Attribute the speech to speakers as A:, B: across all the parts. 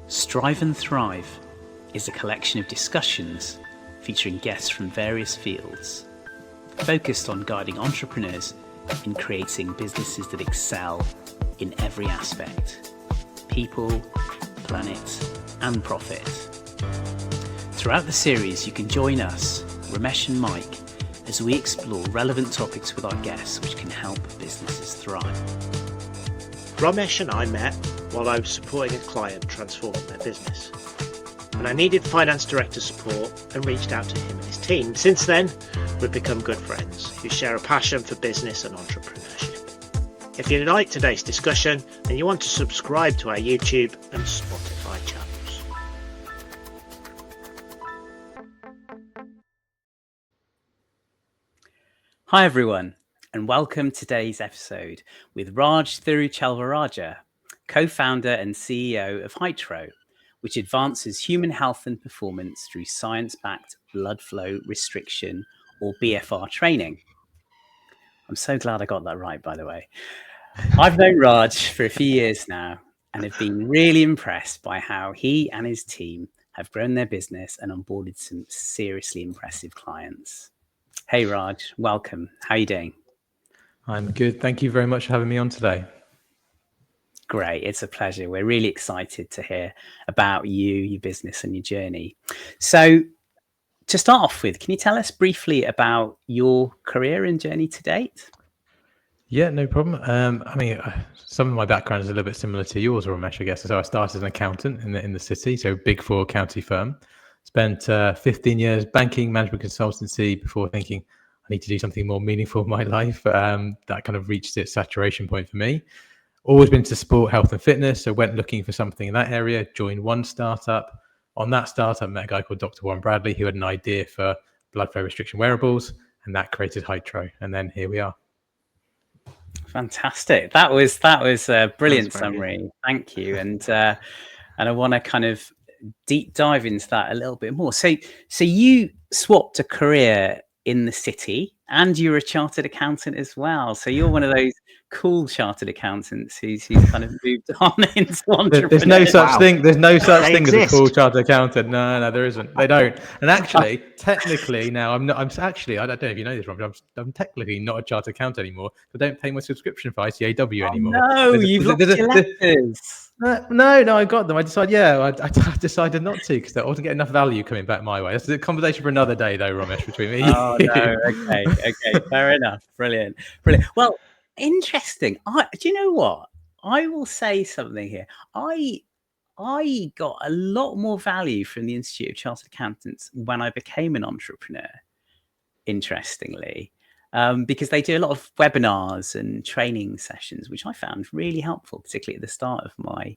A: Strive and Thrive is a collection of discussions featuring guests from various fields, focused on guiding entrepreneurs in creating businesses that excel in every aspect: people, planet, and profit. Throughout the series, you can join us, Romesh and Mike, as we explore relevant topics with our guests which can help businesses thrive.
B: Romesh and I met while I was supporting a client transforming their business, and I needed finance director support and reached out to him and his team. Since then, we've become good friends who share a passion for business and entrepreneurship. If you like today's discussion, then you want to subscribe to our YouTube and Spotify channels.
A: Hi everyone, and welcome to today's episode with Raj Thiruchelvarajah, co-founder and CEO of Hydro, which advances human health and performance through science-backed blood flow restriction, or BFR training. I'm so glad I got that right, by the way. I've known Raj for a few years now and have been really impressed by how he and his team have grown their business and onboarded some seriously impressive clients. Hey Raj, welcome. How are you doing?
C: I'm good. Thank you very much for having me on today.
A: Great. It's a pleasure. We're really excited to hear about you, your business and your journey. So to start off with, can you tell us briefly about your career and journey to date?
C: Yeah, no problem. Some of my background is a little bit similar to yours, Romesh, I guess. So I started as an accountant in the city, so Big Four county firm. Spent 15 years banking, management consultancy before thinking I need to do something more meaningful in my life. That kind of reached its saturation point for me. Always been to sport, health and fitness. So went looking for something in that area, joined one startup. On that startup, met a guy called Dr. Warren Bradley, who had an idea for blood flow restriction wearables, and that created Hydro. And then here we are.
A: Fantastic. That was a brilliant summary. Good. Thank you. And I want to kind of deep dive into that a little bit more. So you swapped a career in the city and you're a chartered accountant as well. So you're one of those cool chartered accountants who's kind of moved on into entrepreneurship.
C: There's no such thing. There's no such thing as a cool chartered accountant. No, there isn't. They don't. And actually, technically now, I don't know if you know this, Rob, I'm technically not a chartered accountant anymore. I don't pay my subscription for ICAW anymore.
A: No, you've lost your letters.
C: No, I got them. I decided not to because there wasn't getting enough value coming back my way. That's a conversation for another day, though, Romesh, between me.
A: Oh no, okay, fair enough. Brilliant. Well, interesting. Do you know what? I will say something here. I got a lot more value from the Institute of Chartered Accountants when I became an entrepreneur. Interestingly. Because they do a lot of webinars and training sessions, which I found really helpful, particularly at the start of my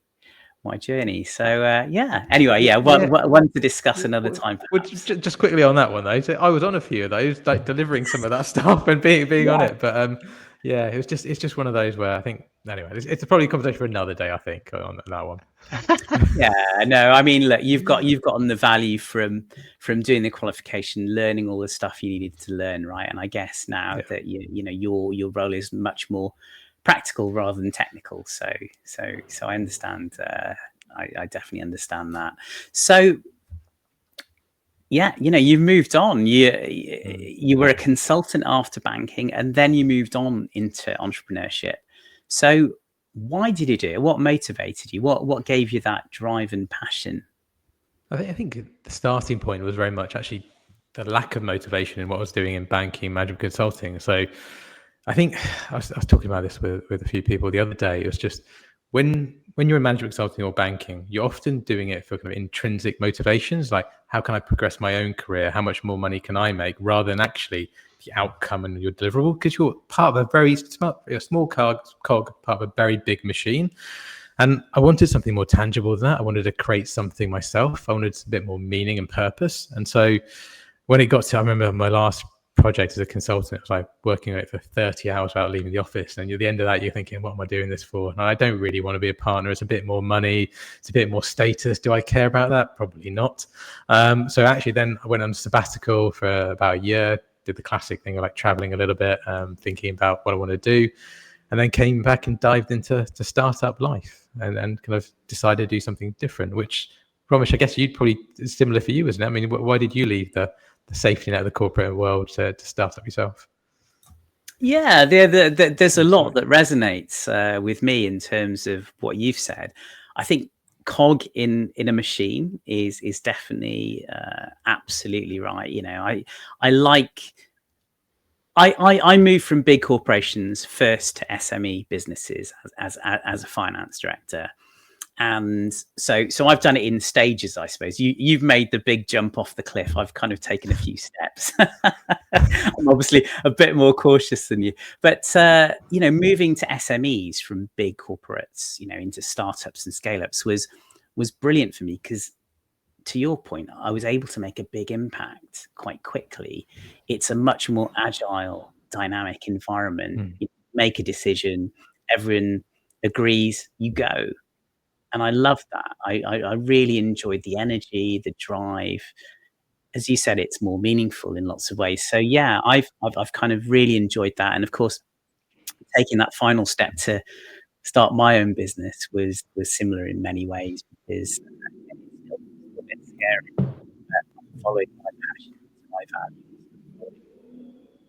A: journey. So one to discuss another time.
C: Just quickly on that one though, so I was on a few of those, like delivering some of that stuff and being on it. But it's just one of those where I think anyway, it's probably a conversation for another day. I think on that one.
A: Look, you've gotten the value from doing the qualification, learning all the stuff you needed to learn, right? And I guess now that your role is much more practical rather than technical. So I understand. I definitely understand that. So you've moved on. You were a consultant after banking, and then you moved on into entrepreneurship. So why did you do it? What motivated you? What gave you that drive and passion?
C: I think the starting point was very much actually the lack of motivation in what I was doing in banking, management consulting. So I think I was talking about this with a few people the other day. It was just when you're in management consulting or banking, you're often doing it for kind of intrinsic motivations, like how can I progress my own career? How much more money can I make? Rather than actually the outcome and your deliverable, because you're part of a very small cog, part of a very big machine. And I wanted something more tangible than that. I wanted to create something myself. I wanted a bit more meaning and purpose. And so when it got to, I remember my last project as a consultant, it was like working on it for 30 hours without leaving the office. And at the end of that, you're thinking, what am I doing this for? And I don't really want to be a partner. It's a bit more money. It's a bit more status. Do I care about that? Probably not. So actually then I went on sabbatical for about a year, did the classic thing of like traveling a little bit, thinking about what I want to do. and then came back and dived into startup life and kind of decided to do something different, which, Romesh, I guess you'd probably, it's similar for you, isn't it? I mean, why did you leave the safety net of the corporate world to start up yourself?
A: Yeah, there's a lot that resonates with me in terms of what you've said. I think cog in a machine is definitely absolutely right. You know, I moved from big corporations first to SME businesses as a finance director. And so I've done it in stages, I suppose. You've made the big jump off the cliff. I've kind of taken a few steps. I'm obviously a bit more cautious than you, but moving to SMEs from big corporates, into startups and scale-ups was brilliant for me, because to your point, I was able to make a big impact quite quickly. It's a much more agile, dynamic environment. You make a decision, everyone agrees, you go. And I love that. I really enjoyed the energy, the drive. As you said, it's more meaningful in lots of ways. So yeah, I've kind of really enjoyed that. And of course, taking that final step to start my own business was similar in many ways, because it's a bit scary. But following my passions, my values,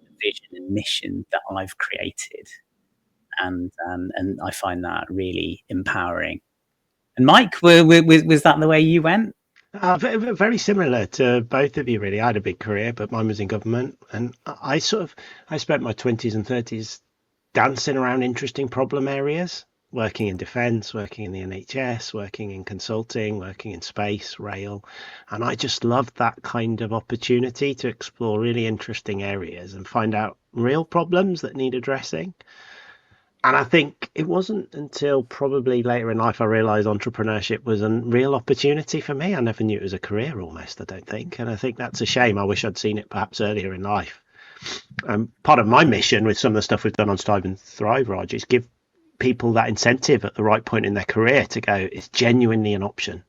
A: the vision and mission that I've created, and I find that really empowering. And Mike, was that the way you went?
B: Very similar to both of you, really. I had a big career, but mine was in government, and I spent my 20s and 30s dancing around interesting problem areas, working in defence, working in the NHS, working in consulting, working in space, rail, and I just loved that kind of opportunity to explore really interesting areas and find out real problems that need addressing. And I think it wasn't until probably later in life I realised entrepreneurship was a real opportunity for me. I never knew it was a career, almost, I don't think. And I think that's a shame. I wish I'd seen it perhaps earlier in life. Part of my mission with some of the stuff we've done on Strive and Thrive, Raj, is give people that incentive at the right point in their career to go, it's genuinely an option.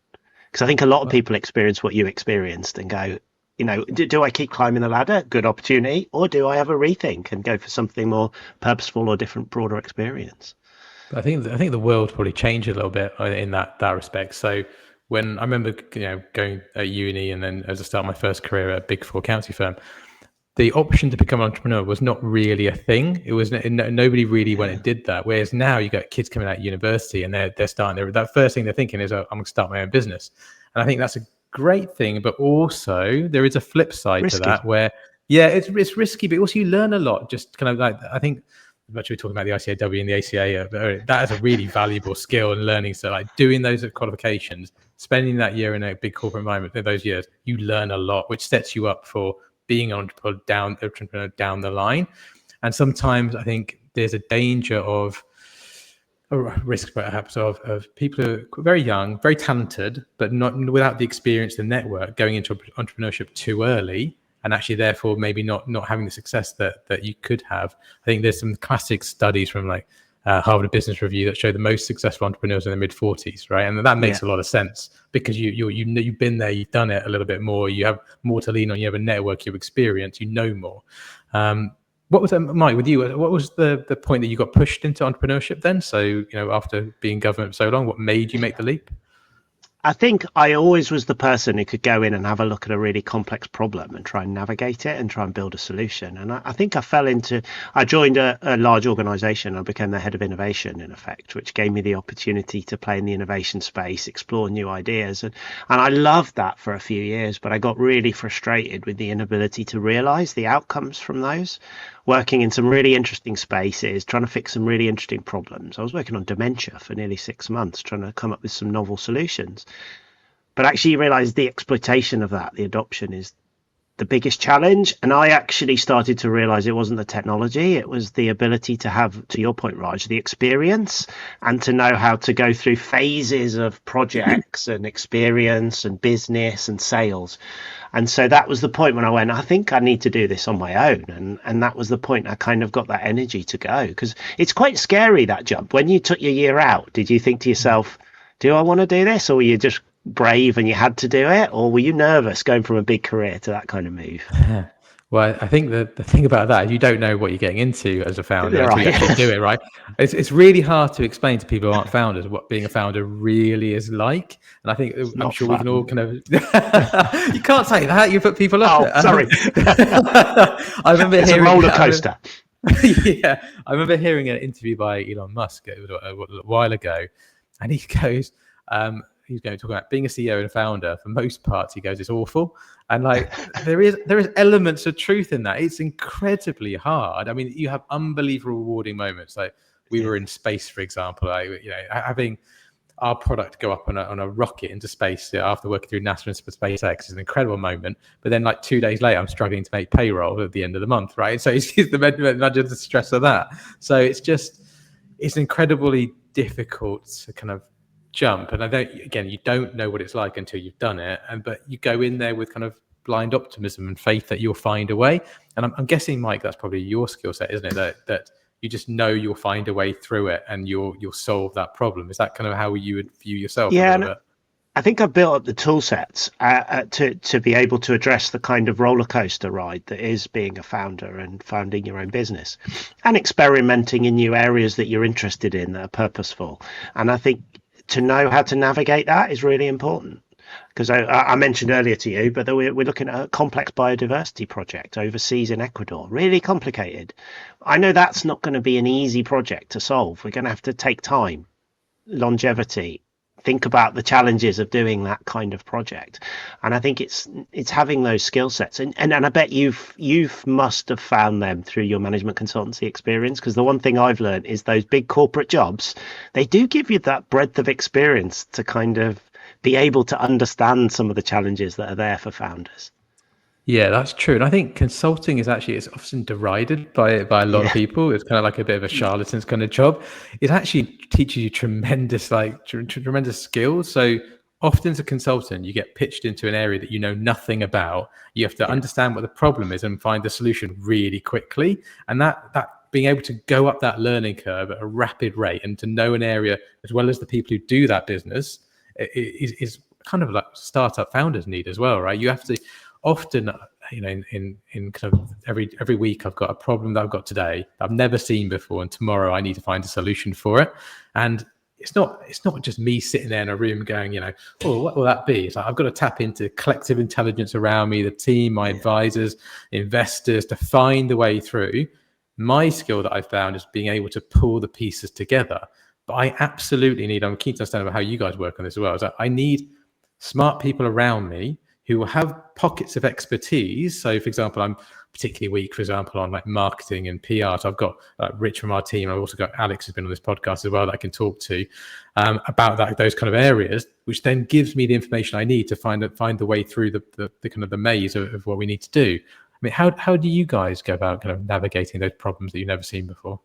B: Because I think a lot of people experience what you experienced and go, do I keep climbing the ladder? Good opportunity. Or do I have a rethink and go for something more purposeful or different, broader experience?
C: I think the world probably changed a little bit in that respect. So when I remember, going at uni, and then as I started my first career at a Big Four accounting firm, the option to become an entrepreneur was not really a thing. It was nobody really went and did that. Whereas now you got kids coming out of university and they're starting. That first thing they're thinking is, I'm going to start my own business. And I think that's a great thing, but also there is a flip side to that where, it's risky, but also you learn a lot. Just kind of like, I think, much we were talking about the ICAW and the ACA, that is a really valuable skill and learning. So like doing those qualifications, spending that year in a big corporate environment, those years, you learn a lot, which sets you up for being an entrepreneur down the line. And sometimes I think there's a danger of a risk, perhaps, of people who are very young, very talented, but not without the experience, the network, going into entrepreneurship too early, and actually therefore maybe not having the success that you could have. I think there's some classic studies from like Harvard Business Review that show the most successful entrepreneurs in their mid-40s, right? And that makes a lot of sense, because you've been there, you've done it a little bit more, you have more to lean on, you have a network, you have experience, you know more. What was that, Mike, with you? What was the point that you got pushed into entrepreneurship then? So, after being government for so long, what made you make the leap?
B: I think I always was the person who could go in and have a look at a really complex problem and try and navigate it and try and build a solution. And I think I joined a large organization. I became the head of innovation, in effect, which gave me the opportunity to play in the innovation space, explore new ideas. And I loved that for a few years, but I got really frustrated with the inability to realize the outcomes from those. Working in some really interesting spaces, trying to fix some really interesting problems. I was working on dementia for nearly 6 months, trying to come up with some novel solutions. But actually you realize the exploitation of that, the adoption, is the biggest challenge. And I actually started to realize it wasn't the technology, it was the ability to have, to your point, Raj, the experience, and to know how to go through phases of projects and experience and business and sales. And so that was the point when I went, I think I need to do this on my own. And that was the point I kind of got that energy to go, because it's quite scary, that jump. When you took your year out, did you think to yourself, do I want to do this? Or were you just brave and you had to do it? Or were you nervous going from a big career to that kind of move?
C: Well, I think the thing about that is you don't know what you're getting into as a founder until you
B: Right.
C: actually do it, right? It's really hard to explain to people who aren't founders what being a founder really is like. And I think I'm
B: not
C: sure we
B: fun.
C: can all kind of. You can't say that. You put people up.
B: Oh, sorry.
C: I remember
B: It's
C: hearing
B: a roller coaster.
C: Yeah, I remember hearing an interview by Elon Musk a while ago, and he goes, he's going to talk about being a CEO and a founder. For most parts, he goes, it's awful, and like there is elements of truth in that. It's incredibly hard. I mean, you have unbelievable rewarding moments. Like we were in space, for example. Having our product go up on a rocket into space after working through NASA and SpaceX is an incredible moment. But then like 2 days later, I'm struggling to make payroll at the end of the month, right? So it's imagine the stress of that. So it's incredibly difficult to kind of jump. And you don't know what it's like until you've done it. But you go in there with kind of blind optimism and faith that you'll find a way. And I'm guessing, Mike, that's probably your skill set, isn't it? That you just know you'll find a way through it and you'll solve that problem. Is that kind of how you would view yourself?
B: Yeah,
C: a little bit?
B: I think I've built up the tool sets to be able to address the kind of roller coaster ride that is being a founder and founding your own business and experimenting in new areas that you're interested in that are purposeful. And I think to know how to navigate that is really important. Because I mentioned earlier to you, but we're looking at a complex biodiversity project overseas in Ecuador, really complicated. I know that's not going to be an easy project to solve. We're going to have to take time, longevity, think about the challenges of doing that kind of project. And I think it's having those skill sets. And I bet you've must have found them through your management consultancy experience, because the one thing I've learned is those big corporate jobs, they do give you that breadth of experience to kind of be able to understand some of the challenges that are there for founders.
C: Yeah, that's true. And I think consulting is often derided by a lot of people. It's kind of like a bit of a charlatan's kind of job. It actually teaches you tremendous skills. So often as a consultant, you get pitched into an area that you know nothing about. You have to understand what the problem is and find the solution really quickly. And that being able to go up that learning curve at a rapid rate and to know an area as well as the people who do that business is kind of like startup founders need as well, right? You have to often, in kind of every week, I've got a problem that I've got today that I've never seen before, and tomorrow I need to find a solution for it. And it's not just me sitting there in a room going, what will that be? It's like I've got to tap into collective intelligence around me, the team, my advisors, investors, to find the way through. My skill that I've found is being able to pull the pieces together. But I absolutely need, I'm keen to understand about how you guys work on this as well. I need smart people around me who will have pockets of expertise. So, for example, I'm particularly weak, for example, on like marketing and PR. So I've got Rich from our team. I've also got Alex who's been on this podcast as well that I can talk to about those kind of areas, which then gives me the information I need to find the way through the kind of the maze of what we need to do. I mean, how do you guys go about kind of navigating those problems that you've never seen before?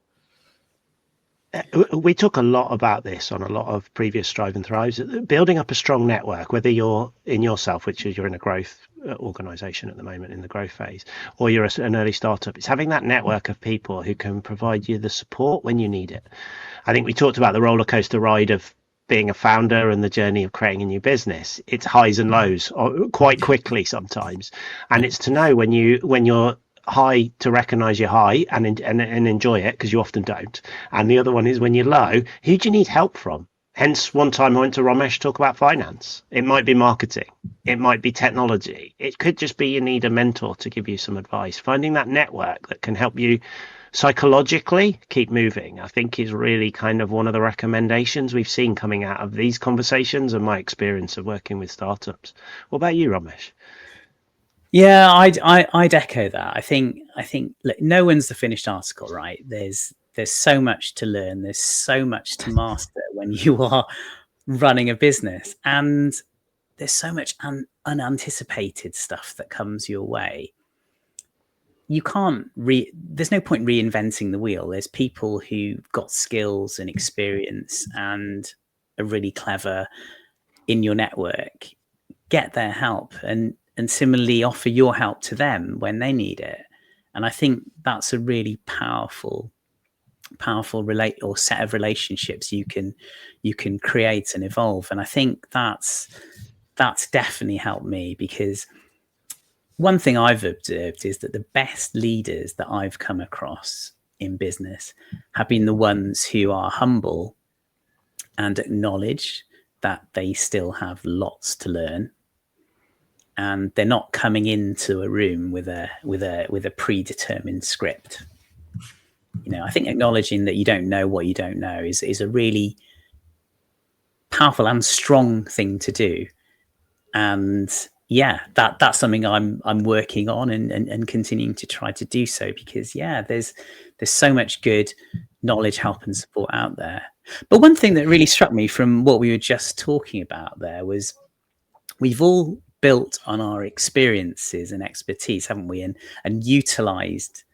B: We talk a lot about this on a lot of previous Strive and Thrives, building up a strong network, whether you're in yourself, which is you're in a growth organization at the moment in the growth phase, or you're an early startup. It's having that network of people who can provide you the support when you need it. I think we talked about the roller coaster ride of being a founder and the journey of creating a new business. It's highs and lows quite quickly sometimes. And it's to know when you're high, to recognize you're high and enjoy it, because you often don't. And the other one is when you're low, who do you need help from? Hence, one time I went to Romesh to talk about finance. It might be marketing. It might be technology. It could just be you need a mentor to give you some advice. Finding that network that can help you psychologically keep moving, I think, is really kind of one of the recommendations we've seen coming out of these conversations and my experience of working with startups. What about you, Romesh?
A: Yeah, I'd echo that. I think look, no one's the finished article, right? There's so much to learn. There's so much to master when you are running a business, and there's so much unanticipated stuff that comes your way. You can't there's no point reinventing the wheel. There's people who've got skills and experience and are really clever in your network. Get their help and similarly offer your help to them when they need it. And I think that's a really powerful set of relationships you can create and evolve. And I think that's definitely helped me, because one thing I've observed is that the best leaders that I've come across in business have been the ones who are humble and acknowledge that they still have lots to learn, and they're not coming into a room with a predetermined script. I think acknowledging that you don't know what you don't know is a really powerful and strong thing to do. And yeah, that's something I'm working on and continuing to try to do so, because there's so much good knowledge, help and support out there. But one thing that really struck me from what we were just talking about there was we've all built on our experiences and expertise, haven't we? And utilized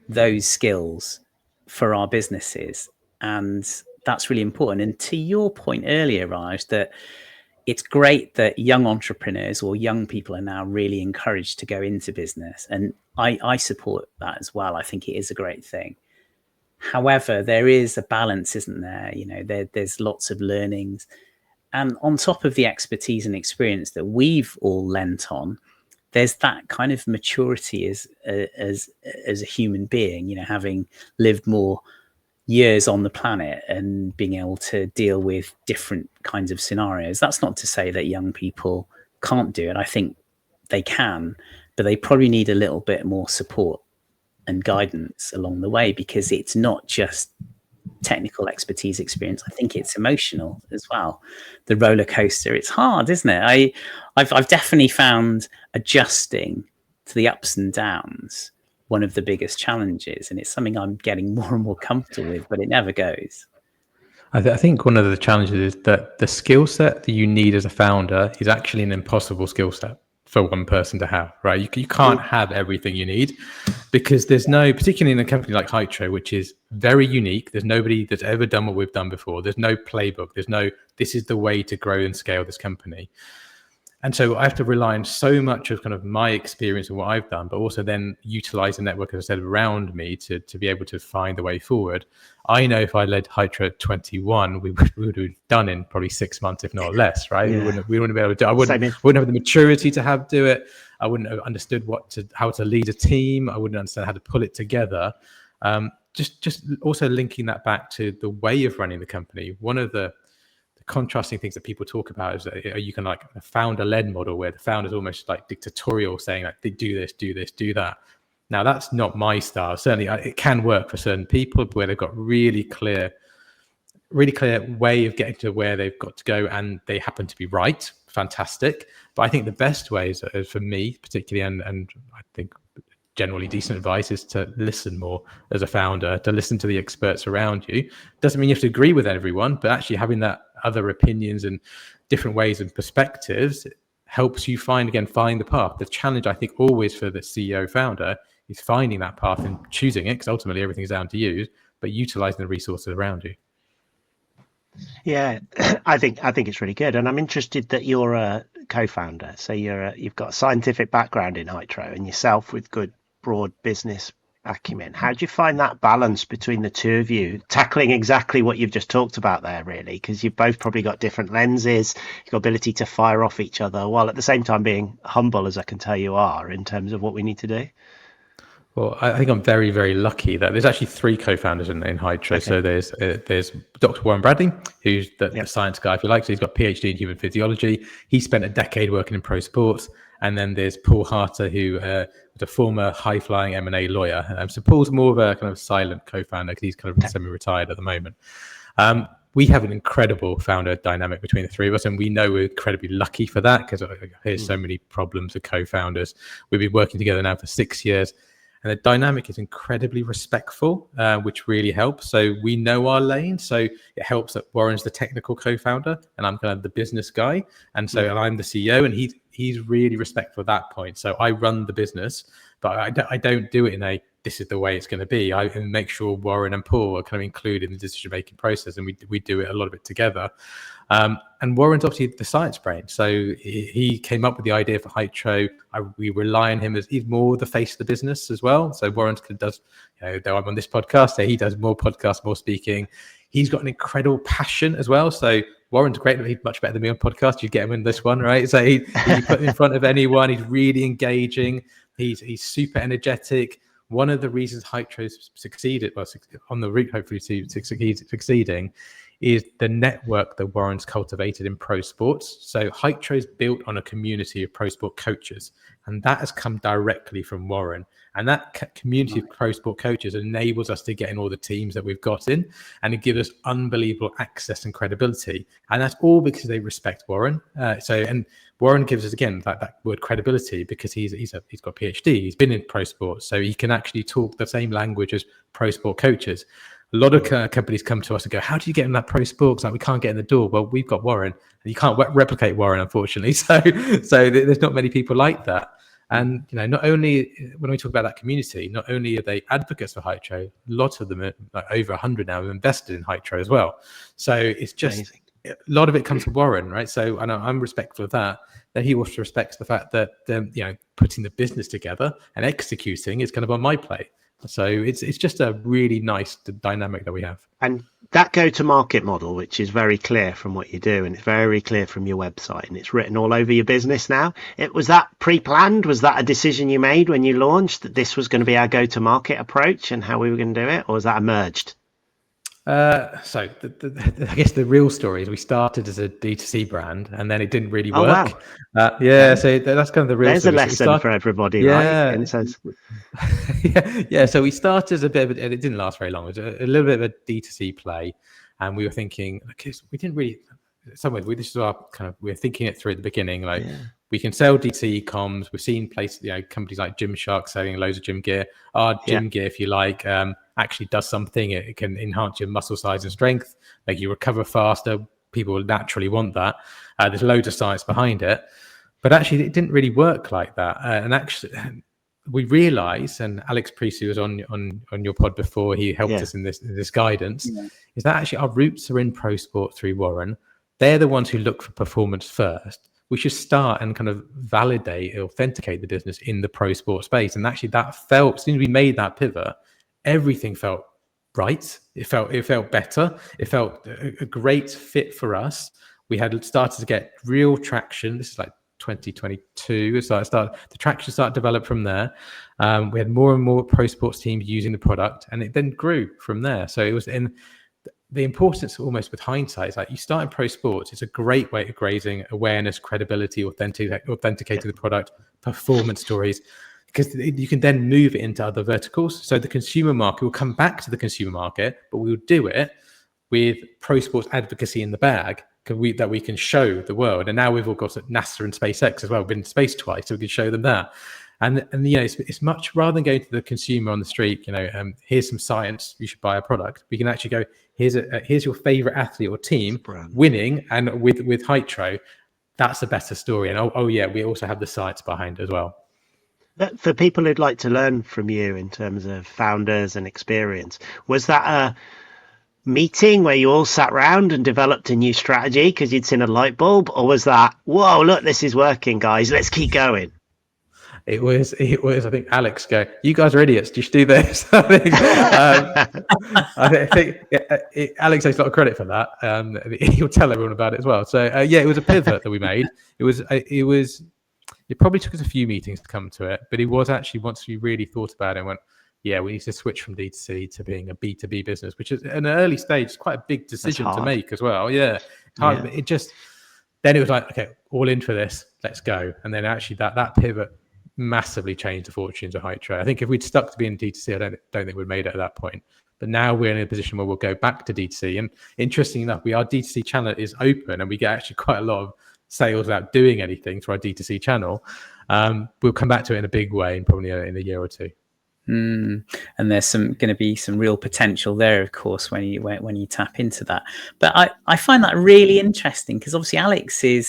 A: those skills for our businesses. And that's really important. And to your point earlier, Raj, that it's great that young entrepreneurs or young people are now really encouraged to go into business. And I support that as well. I think it is a great thing. However, there is a balance, isn't there? There's lots of learnings. And on top of the expertise and experience that we've all lent on, there's that kind of maturity as a human being, having lived more years on the planet and being able to deal with different kinds of scenarios. That's not to say that young people can't do it. I think they can, but they probably need a little bit more support and guidance along the way, because it's not just technical expertise, experience. I think it's emotional as well. The roller coaster, it's hard, isn't it? I've definitely found adjusting to the ups and downs one of the biggest challenges, and it's something I'm getting more and more comfortable with, but it never goes.
C: I think one of the challenges is that the skill set that you need as a founder is actually an impossible skill set for one person to have, right? You can't have everything you need, because there's no, particularly in a company like Hytro, which is very unique. There's nobody that's ever done what we've done before. There's no playbook. There's no, this is the way to grow and scale this company. And so I have to rely on so much of kind of my experience and what I've done, but also then utilize the network, as I said, around me to be able to find the way forward. I know if I led Hytro at 21, we would have done in probably 6 months, if not less, right? Yeah. We wouldn't be able to do it. I wouldn't have the maturity to do it. I wouldn't have understood how to lead a team. I wouldn't understand how to pull it together. Just also linking that back to the way of running the company. One of the contrasting things that people talk about is that you can like a founder-led model where the founder is almost like dictatorial, saying like, do this, do this, do that. Now that's not my style. Certainly it can work for certain people where they've got really clear way of getting to where they've got to go, and they happen to be right. Fantastic. But I think the best way is for me particularly, and I think generally decent advice, is to listen more as a founder, to listen to the experts around you. Doesn't mean you have to agree with everyone, but actually having that other opinions and different ways and perspectives helps you find the path. The challenge, I think, always for the CEO founder is finding that path and choosing it, because ultimately everything's down to you, but utilizing the resources around you.
B: Yeah, I think it's really good, and I'm interested that you're a co-founder, so you've got a scientific background in Hytro and yourself with good broad business acumen. How do you find that balance between the two of you, tackling exactly what you've just talked about there, really? Because you've both probably got different lenses, you've got ability to fire off each other, while at the same time being humble, as I can tell you are, in terms of what we need to do.
C: Well, I think I'm very, very lucky that there's actually 3 co-founders in Hytro. Okay. So there's Dr. Warren Bradley, who's the science guy, if you like. So he's got a PhD in human physiology. He spent a decade working in pro sports. And then there's Paul Harter, who was a former high-flying M&A lawyer. So Paul's more of a kind of silent co-founder because he's kind of semi-retired at the moment. We have an incredible founder dynamic between the 3 of us, and we know we're incredibly lucky for that, because here's so many problems with co-founders. We've been working together now for 6 years. And the dynamic is incredibly respectful, which really helps. So we know our lane. So it helps that Warren's the technical co-founder and I'm kind of the business guy. And so and I'm the CEO, and he's really respectful at that point. So I run the business, but I don't do it in a, this is the way it's going to be. I make sure Warren and Paul are kind of included in the decision-making process, and we do it a lot of it together. And Warren's obviously the science brain. So he came up with the idea for Hytro. We rely on him as he's more the face of the business as well. So Warren does, though I'm on this podcast, so he does more podcasts, more speaking. He's got an incredible passion as well. So Warren's great. He's much better than me on podcast. You get him in this one, right? So he put him in front of anyone. He's really engaging. He's super energetic. One of the reasons Hytro's succeeded, well, on the route hopefully to succeeding, is the network that Warren's cultivated in pro sports. So Hytro's built on a community of pro sport coaches, and that has come directly from Warren. And that community of pro sport coaches enables us to get in all the teams that we've got in, and it gives us unbelievable access and credibility. And that's all because they respect Warren. And Warren gives us, again, that word credibility, because he's got a PhD, he's been in pro sports, so he can actually talk the same language as pro sport coaches. A lot of companies come to us and go, how do you get in that pro sports? Like, we can't get in the door. Well, we've got Warren, and you can't replicate Warren, unfortunately. So there's not many people like that. And, not only when we talk about that community, not only are they advocates for Hytro, a lot of them, like over 100 now, have invested in Hytro as well. So it's just amazing. A lot of it comes from Warren, right? So I'm respectful of that. That he also respects the fact that putting the business together and executing is kind of on my plate. So it's just a really nice dynamic that we have.
B: And that go-to-market model, which is very clear from what you do, and it's very clear from your website, and it's written all over your business now. Was that pre-planned? Was that a decision you made when you launched, that this was going to be our go-to-market approach and how we were going to do it, or was that emerged?
C: So I guess the real story is we started as a D2C brand, and then it didn't really work. Wow. So that's kind of the real
B: There's
C: story.
B: A lesson for everybody, right? And so
C: so we started as a bit of, and it didn't last very long. It was a little bit of a D2C play, and we were thinking, because we didn't really, this is our kind of, we were thinking it through at the beginning, like, we can sell D2C comms. We've seen places, companies like Gymshark selling loads of gym gear. Our gym gear, if you like, actually does something. It can enhance your muscle size and strength, make you recover faster. People will naturally want that. There's loads of science behind it, but actually it didn't really work like that. And actually, we realized, and Alex Priest, who was on your pod before, he helped us in this guidance, is that actually our roots are in pro sport through Warren. They're the ones who look for performance first. We should start and kind of validate, authenticate the business in the pro sport space. And actually that felt, as soon as we made that pivot, everything felt right. It felt better. It felt a great fit for us. We had started to get real traction. This is like 2022. So the traction started to develop from there. We had more and more pro sports teams using the product, and it then grew from there. So it was in the importance, almost with hindsight, is like, you start in pro sports. It's a great way of grazing awareness, credibility, authenticating the product, performance stories, because you can then move it into other verticals. So the consumer market will come back to the consumer market, but we will do it with pro sports advocacy in the bag that we can show the world. And now we've all got NASA and SpaceX as well. We've been in space twice, so we can show them that. And it's much, rather than going to the consumer on the street, here's some science, you should buy a product. We can actually go, here's your favorite athlete or team winning, and with Hytro, that's a better story. And we also have the science behind it as well.
B: But for people who'd like to learn from you in terms of founders and experience, was that a meeting where you all sat around and developed a new strategy because you'd seen a light bulb, or was that, whoa, look, this is working, guys, let's keep going?
C: It was. I think Alex go, you guys are idiots. You should do this. I think Alex takes a lot of credit for that. He'll tell everyone about it as well. So it was a pivot that we made. It probably took us a few meetings to come to it, but it was actually, once we really thought about it, and went, we need to switch from D2C to being a B2B business, which is in an early stage, it's quite a big decision to make as well. Hard. It just, then it was like, okay, all in for this, let's go. And then actually that pivot massively changed the fortunes of Hytro. I think if we'd stuck to being D2C, I don't think we'd made it at that point. But now we're in a position where we'll go back to D2C. And interesting enough, our D2C channel is open, and we get actually quite a lot of sales without doing anything through our D2C channel. We'll come back to it in a big way, and probably in a year or two.
A: And there's going to be some real potential there, of course, when you tap into that. But I find that really interesting, because obviously Alex he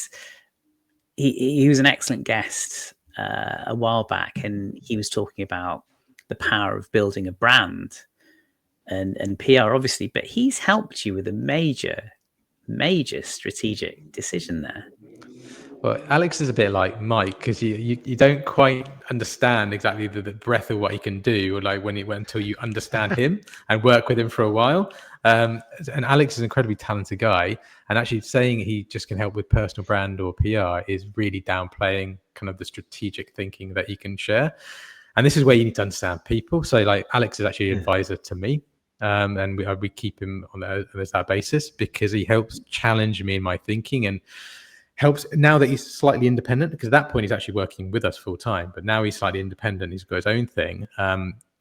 A: was an excellent guest a while back, and he was talking about the power of building a brand and PR, obviously, but he's helped you with a major strategic decision there.
C: Well, Alex is a bit like Mike, because you don't quite understand exactly the breadth of what he can do, or like until you understand him and work with him for a while. And Alex is an incredibly talented guy, and actually saying he just can help with personal brand or PR is really downplaying kind of the strategic thinking that he can share. And this is where you need to understand people. So like Alex is actually an advisor to me. And we keep him on that basis because he helps challenge me in my thinking and helps now that he's slightly independent, because at that point he's actually working with us full time, but now he's slightly independent, he's got his own thing.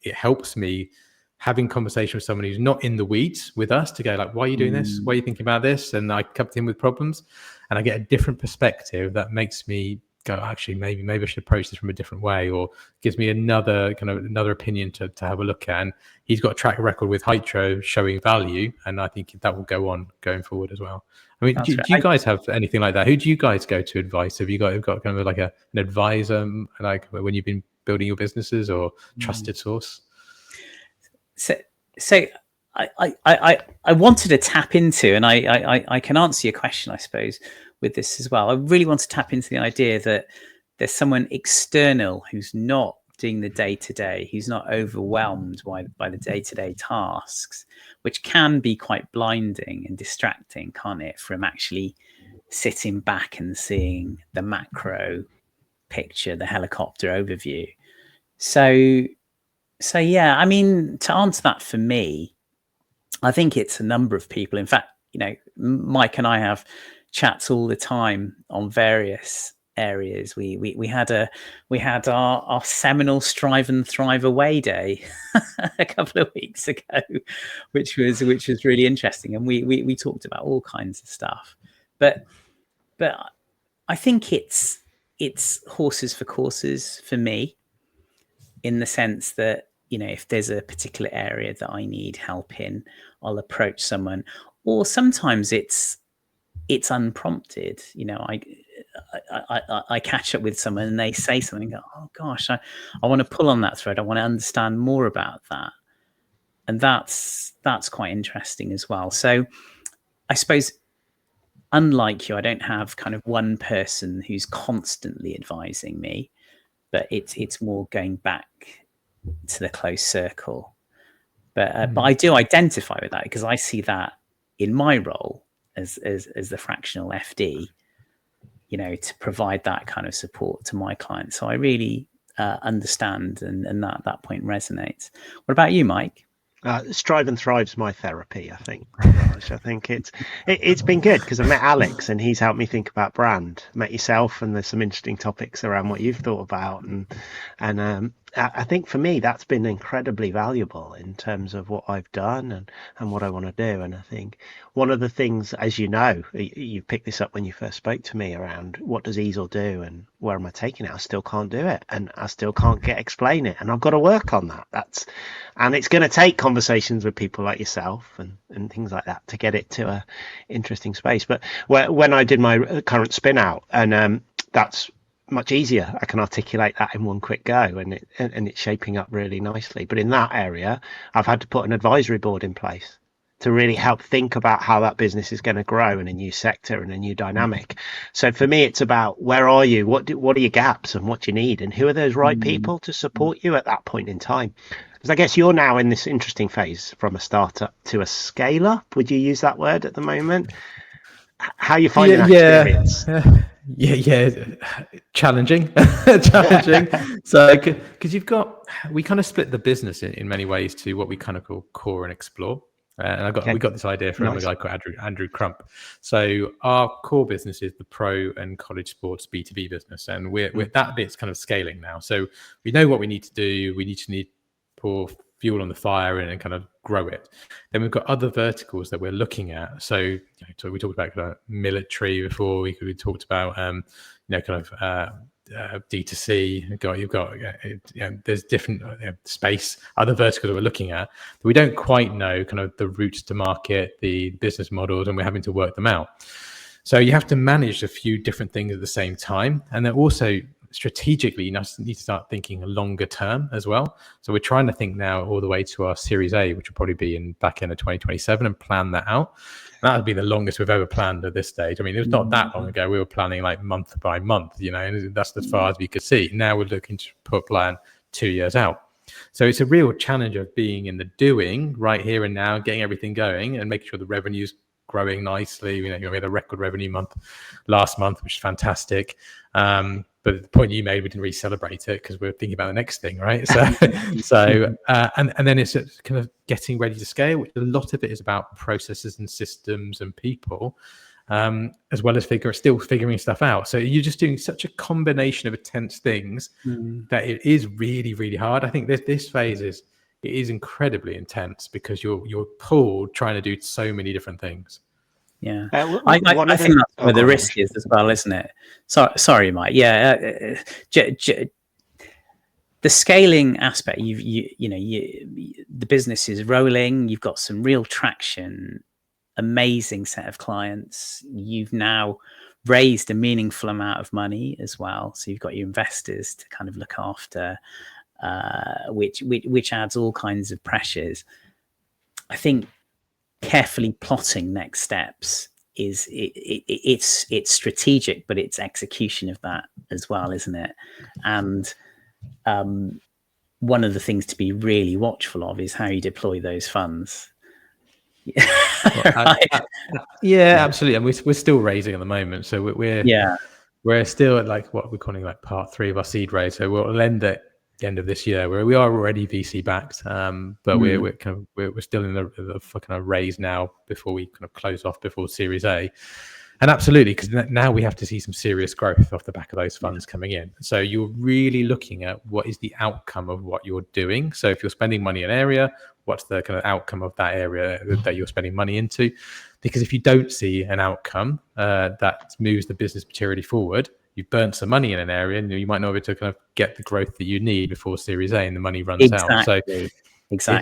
C: It helps me having conversation with someone who's not in the weeds with us to go like, why are you doing this? Why are you thinking about this? And I come to him with problems and I get a different perspective that makes me go, actually, maybe I should approach this from a different way, or gives me another opinion to have a look at. And he's got a track record with Hydro showing value, and I think that will go on going forward as well. I mean, do you guys have anything like that? Who do you guys go to advice? Have you got kind of like an advisor, like when you've been building your businesses, or trusted source?
A: So I wanted to tap into, and I can answer your question, I suppose, with this as well. I really want to tap into the idea that there's someone external who's not doing the day-to-day, who's not overwhelmed by the day-to-day tasks, which can be quite blinding and distracting, can't it, from actually sitting back and seeing the macro picture, the helicopter overview. So yeah, I mean, to answer that for me, I think it's a number of people. In fact, Mike and I have chats all the time on various areas. We had our seminal Strive and Thrive Away Day a couple of weeks ago, which was really interesting, and we talked about all kinds of stuff. But I think it's horses for courses for me, in the sense that, if there's a particular area that I need help in, I'll approach someone, or sometimes it's unprompted. I catch up with someone and they say something, go, oh gosh, I want to pull on that thread. I want to understand more about that. And that's quite interesting as well. So I suppose, unlike you, I don't have kind of one person who's constantly advising me, but it's more going back to the close circle. But I do identify with that, because I see that in my role as the fractional FD, to provide that kind of support to my clients. So I really understand, and that point resonates. What about you, Mike?
B: Strive and Thrive's my therapy, I think. Raj. I think it's been good, because I met Alex and he's helped me think about brand. Met yourself, and there's some interesting topics around what you've thought about, and I think for me that's been incredibly valuable in terms of what I've done and what I want to do. And I think one of the things, as you know, you picked this up when you first spoke to me around what does easel do and where am I taking it? I still can't do it, and I still can't explain it, and I've got to work on that. And it's going to take conversations with people like yourself and things like that to get it to a interesting space. But when I did my current spin out, and that's much easier. I can articulate that in one quick go, and it's shaping up really nicely. But in that area, I've had to put an advisory board in place to really help think about how that business is going to grow in a new sector and a new dynamic. So for me, it's about, where are you? What are your gaps and what you need? And who are those right people to support you at that point in time? Because I guess you're now in this interesting phase from a startup to a scale up. Would you use that word at the moment? How are you finding that experience?
C: Yeah, challenging. So, because we kind of split the business in many ways to what we kind of call core and explore. And we got this idea from a guy called Andrew Crump. So our core business is the pro and college sports B2B business, and we're that bit's kind of scaling now. So we know what we need to do. We need to pour fuel on the fire and kind of grow it. Then we've got other verticals that we're looking at. So, so we talked about kind of military before. We talked about kind of D2C. You've got there's different space, other verticals that we're looking at, but we don't quite know kind of the routes to market, the business models, and we're having to work them out. So you have to manage a few different things at the same time, and then also strategically you need to start thinking longer term as well. So we're trying to think now all the way to our Series A, which will probably be in back end of 2027, and plan that out. And that would be the longest we've ever planned at this stage. I mean, it was not that long ago. We were planning like month by month, and that's as far as we could see. Now we're looking to put plan 2 years out. So it's a real challenge of being in the doing right here and now, getting everything going and making sure the revenue's growing nicely. We had a record revenue month last month, which is fantastic. But the point you made, we didn't really celebrate it because we're thinking about the next thing, right? So, and then it's kind of getting ready to scale, which a lot of it is about processes and systems and people, as well as still figuring stuff out. So you're just doing such a combination of intense things that it is really, really hard. I think this phase is incredibly intense because you're pulled trying to do so many different things.
A: Yeah, I think that's where the risk is as well, isn't it? Sorry, Mike. Yeah, the scaling aspect. The business is rolling. You've got some real traction. Amazing set of clients. You've now raised a meaningful amount of money as well. So you've got your investors to kind of look after, which adds all kinds of pressures. I think carefully plotting next steps it's strategic, but it's execution of that as well, isn't it? And one of the things to be really watchful of is how you deploy those funds.
C: Yeah, absolutely. And we're still raising at the moment, so we're still at like what we're calling like part 3 of our seed raise. So we'll end at the end of this year, where we are already VC backed, but we're still in the kind of raise now before we kind of close off before Series A. And absolutely, because now we have to see some serious growth off the back of those funds coming in. So you're really looking at what is the outcome of what you're doing. So if you're spending money in an area, what's the kind of outcome of that area that you're spending money into? Because if you don't see an outcome that moves the business materially forward, you've burnt some money in an area and you might not be able to kind of get the growth that you need before Series A and the money runs out. So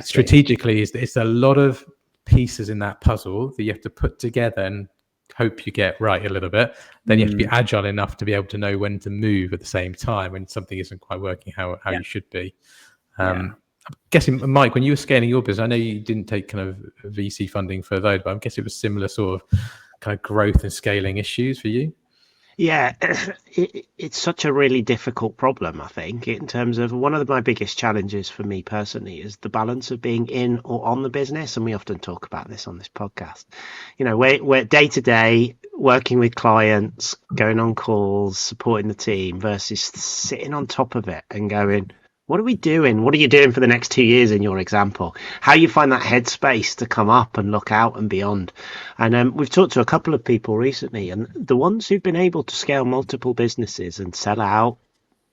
C: strategically, it's a lot of pieces in that puzzle that you have to put together and hope you get right a little bit. Then you have to be agile enough to be able to know when to move at the same time when something isn't quite working how you should be. I'm guessing, Mike, when you were scaling your business, I know you didn't take kind of VC funding for those, but I'm guessing it was similar sort of kind of growth and scaling issues for you.
B: Yeah, it's such a really difficult problem, I think, in terms of one of my biggest challenges for me personally is the balance of being in or on the business. And we often talk about this on this podcast. We're day to day working with clients, going on calls, supporting the team versus sitting on top of it and going, what are we doing? What are you doing for the next 2 years in your example? How you find that headspace to come up and look out and beyond. And we've talked to a couple of people recently, and the ones who've been able to scale multiple businesses and sell out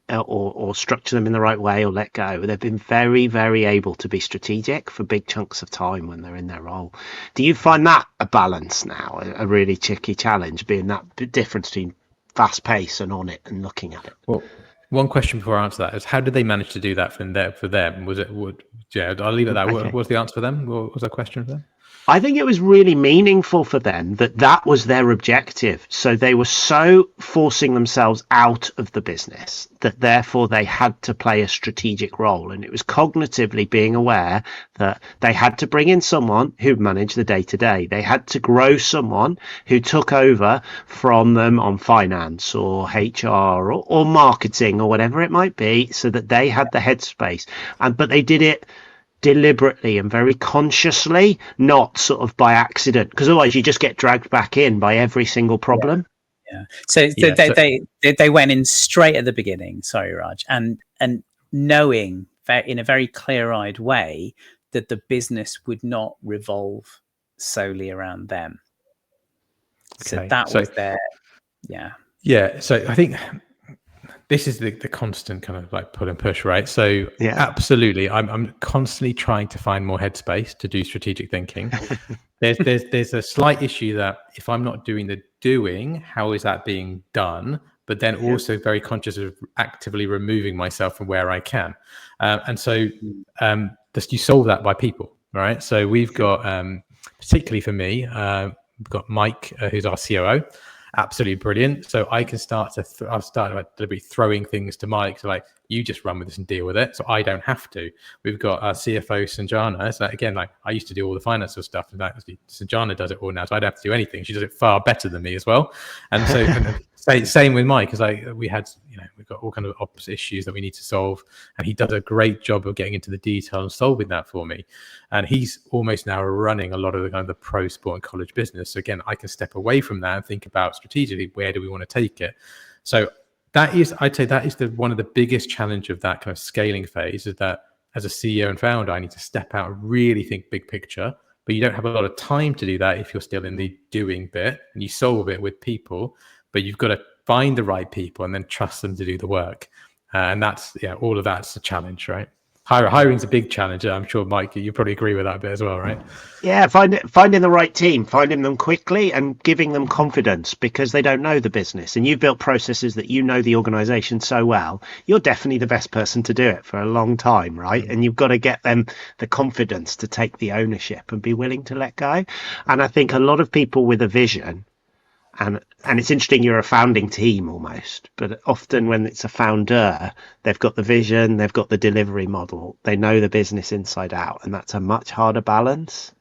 B: or structure them in the right way or let go, they've been very, very able to be strategic for big chunks of time when they're in their role. Do you find that a balance now, a really tricky challenge, being that difference between fast pace and on it and looking at it?
C: Well, one question before I answer that is, how did they manage to do that for them? Was it? I'll leave it at that. Okay. What was the answer for them? What was that question for them?
B: I think it was really meaningful for them that was their objective. So they were so forcing themselves out of the business that therefore they had to play a strategic role. And it was cognitively being aware that they had to bring in someone who managed the day-to-day. They had to grow someone who took over from them on finance or HR or marketing or whatever it might be, so that they had the headspace. But they did it deliberately and very consciously, not sort of by accident, because otherwise you just get dragged back in by every single problem.
A: So they went in straight at the beginning, sorry Raj, and knowing in a very clear-eyed way that the business would not revolve solely around them. So that was their
C: so I think this is the constant kind of like pull and push, right? So absolutely, I'm constantly trying to find more headspace to do strategic thinking. There's a slight issue that if I'm not doing the doing, how is that being done? But then also very conscious of actively removing myself from where I can. And so you solve that by people, right? So we've got, particularly for me, we've got Mike, who's our COO. Absolutely brilliant. So I can start to I've started like deliberately throwing things to Mike, so like, you just run with this and deal with it, so I don't have to. We've got our CFO Sanjana. So again, like, I used to do all the financial stuff, and actually Sanjana does it all now, so I don't have to do anything. She does it far better than me as well. And so Same with Mike, because we've got all kind of opposite issues that we need to solve, and he does a great job of getting into the detail and solving that for me. And he's almost now running a lot of the kind of the pro sport and college business. So again, I can step away from that and think about strategically, where do we want to take it? So I'd say that is one of the biggest challenge of that kind of scaling phase, is that as a CEO and founder, I need to step out and really think big picture. But you don't have a lot of time to do that if you're still in the doing bit, and you solve it with people. But you've got to find the right people and then trust them to do the work. And all of that's a challenge, right? Hiring's a big challenge. I'm sure, Mike, you probably agree with that a bit as well, right?
B: Yeah, finding the right team, finding them quickly and giving them confidence, because they don't know the business. And you've built processes that you know the organization so well. You're definitely the best person to do it for a long time, right? And you've got to get them the confidence to take the ownership and be willing to let go. And I think a lot of people with a vision, and it's interesting, you're a founding team almost, but often when it's a founder, they've got the vision, they've got the delivery model, they know the business inside out, and that's a much harder balance.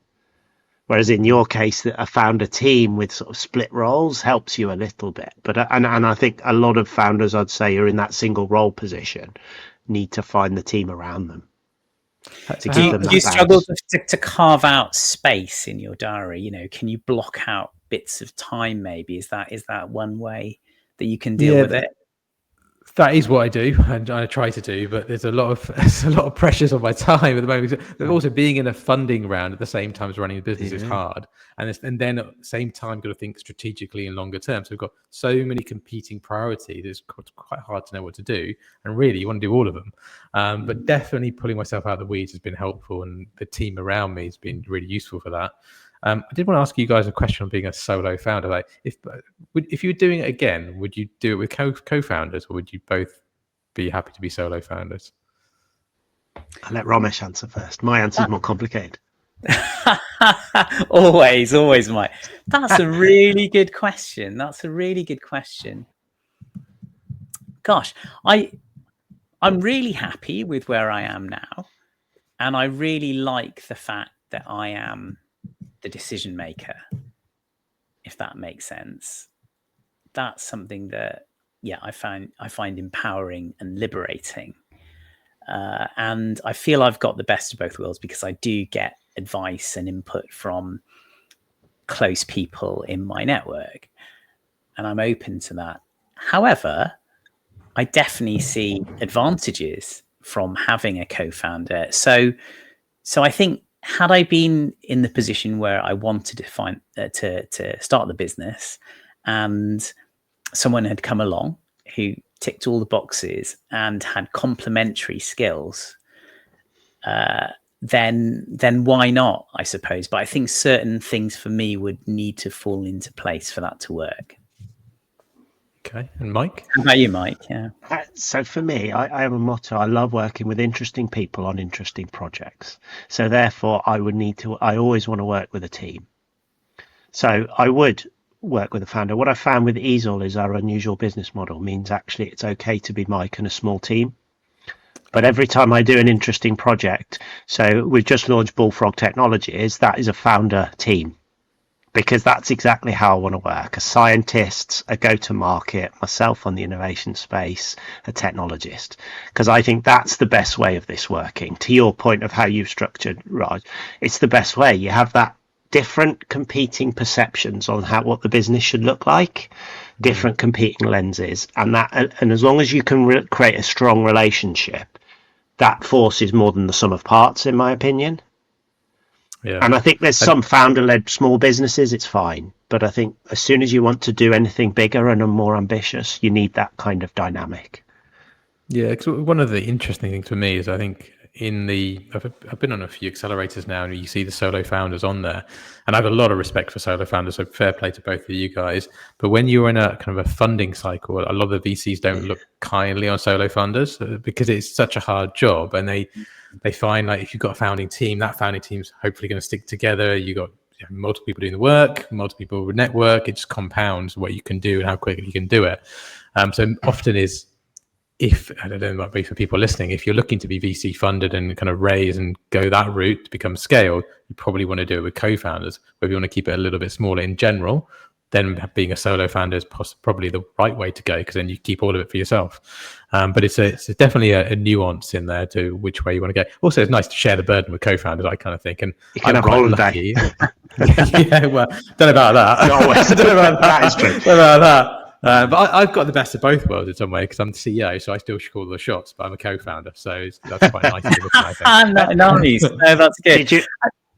B: Whereas in your case, a founder team with sort of split roles helps you a little bit. But and I think a lot of founders, I'd say, are in that single role position, need to find the team around them.
A: Do you struggle to carve out space in your diary? Can you block out bits of time? Maybe is that one way that you can deal with it?
C: That is what I do, and I try to do, but there's a lot of pressures on my time at the moment. But also, being in a funding round at the same time as running a business is hard, and then at the same time, got to think strategically and longer term. So we've got so many competing priorities; it's quite hard to know what to do. And really, you want to do all of them. But definitely, pulling myself out of the weeds has been helpful, and the team around me has been really useful for that. I did want to ask you guys a question on being a solo founder. Like, if you were doing it again, would you do it with co-founders, or would you both be happy to be solo founders?
B: I'll let Romesh answer first. My answer is more complicated.
A: always, Mike. That's a really good question. Gosh, I'm really happy with where I am now, and I really like the fact that I am the decision maker, if that makes sense. That's something that I find empowering and liberating, and I feel I've got the best of both worlds, because I do get advice and input from close people in my network, and I'm open to that. However, I definitely see advantages from having a co-founder. So I think, had I been in the position where I wanted to start the business, and someone had come along who ticked all the boxes and had complementary skills, then why not, I suppose. But I think certain things for me would need to fall into place for that to work.
C: Okay. And Mike?
A: How about you, Mike? Yeah.
B: So for me, I have a motto. I love working with interesting people on interesting projects. So therefore, I always want to work with a team. So I would work with a founder. What I found with Easel is our unusual business model means actually it's okay to be Mike and a small team. But every time I do an interesting project, so we've just launched Bullfrog Technologies, that is a founder team. Because that's exactly how I want to work. A scientist, a go-to-market, myself on the innovation space, a technologist. Because I think that's the best way of this working. To your point of how you've structured, Raj, it's the best way. You have that different competing perceptions on what the business should look like, different competing lenses. And as long as you can create a strong relationship, that force is more than the sum of parts, in my opinion. Yeah. And I think there's some founder-led small businesses, it's fine. But I think as soon as you want to do anything bigger and are more ambitious, you need that kind of dynamic.
C: Yeah, because one of the interesting things for me is I think I've been on a few accelerators now, and you see the solo founders on there. And I have a lot of respect for solo founders, so fair play to both of you guys. But when you're in a kind of a funding cycle, a lot of the VCs don't look kindly on solo founders because it's such a hard job, and they find like if you've got a founding team, that founding team's hopefully going to stick together. You got multiple people doing the work, multiple people with network. It just compounds what you can do and how quickly you can do it. So often is, if I don't know, might be for people listening, if you're looking to be VC funded and kind of raise and go that route to become scaled, you probably want to do it with co-founders. But if you want to keep it a little bit smaller in general, then being a solo founder is probably the right way to go, because then you keep all of it for yourself. But it's definitely a nuance in there to which way you want to go. Also, it's nice to share the burden with co-founders, I kind of think. And
B: you can have
C: quite
B: holiday.
C: Yeah, well, don't know about that.
B: Not always.
C: Don't know about that.
B: That is true.
C: Don't know about that. But I've got the best of both worlds in some way, because I'm the CEO, so I still call the shots, but I'm a co-founder, so that's quite nice.
A: I think. Nice. No, that's good.